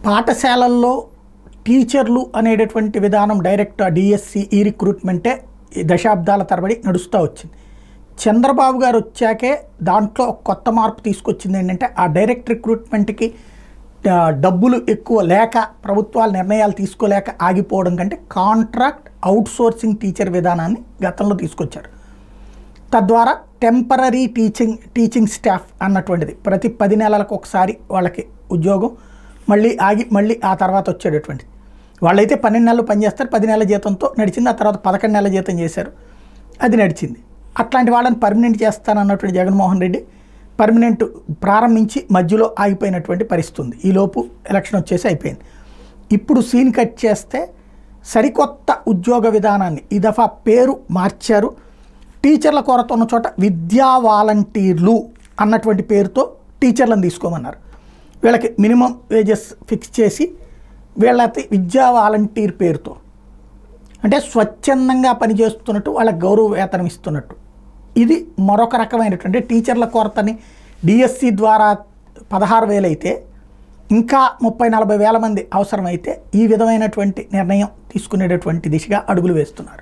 పాఠశాలల్లో టీచర్లు అనేటటువంటి విధానం డైరెక్ట్ డిఎస్సి ఈ రిక్రూట్మెంటే దశాబ్దాల తరబడి నడుస్తూ వచ్చింది. చంద్రబాబు గారు వచ్చాకే దాంట్లో కొత్త మార్పు తీసుకొచ్చింది ఏంటంటే ఆ డైరెక్ట్ రిక్రూట్మెంట్కి డబ్బులు ఎక్కువ లేక ప్రభుత్వాలు నిర్ణయాలు తీసుకోలేక ఆగిపోవడం కంటే కాంట్రాక్ట్ అవుట్సోర్సింగ్ టీచర్ విధానాన్ని గతంలో తీసుకొచ్చారు. తద్వారా టెంపరరీ టీచింగ్ స్టాఫ్ అన్నటువంటిది ప్రతి 10 నెలలకు ఒకసారి వాళ్ళకి ఉద్యోగం మళ్ళీ ఆగి మళ్ళీ ఆ తర్వాత వచ్చేటటువంటిది. వాళ్ళైతే 12 నెలలు పనిచేస్తారు, 10 నెలల జీతంతో నడిచింది. ఆ తర్వాత 11 నెలల జీతం చేశారు, అది నడిచింది. అట్లాంటి వాళ్ళని పర్మనెంట్ చేస్తానన్నటువంటి జగన్మోహన్ రెడ్డి పర్మనెంట్ ప్రారంభించి మధ్యలో ఆగిపోయినటువంటి పరిస్థితి ఉంది. ఈలోపు ఎలక్షన్ వచ్చేసి అయిపోయింది. ఇప్పుడు సీన్ కట్ చేస్తే సరికొత్త ఉద్యోగ విధానాన్ని ఈ దఫా పేరు మార్చారు. టీచర్ల కొరత ఉన్న చోట విద్యా వాలంటీర్లు అన్నటువంటి పేరుతో టీచర్లను తీసుకోమన్నారు. వీళ్ళకి మినిమం వేజెస్ ఫిక్స్ చేసి వీళ్ళకి విద్యా వాలంటీర్ పేరుతో అంటే స్వచ్ఛందంగా పనిచేస్తున్నట్టు వాళ్ళకి గౌరవ వేతనం ఇస్తున్నట్టు. ఇది మరొక రకమైనటువంటి టీచర్ల కొరతని డిఎస్సి ద్వారా 16,000 అయితే ఇంకా 30-40 వేల మంది అవసరమైతే ఈ విధమైనటువంటి నిర్ణయం తీసుకునేటటువంటి దిశగా అడుగులు వేస్తున్నారు.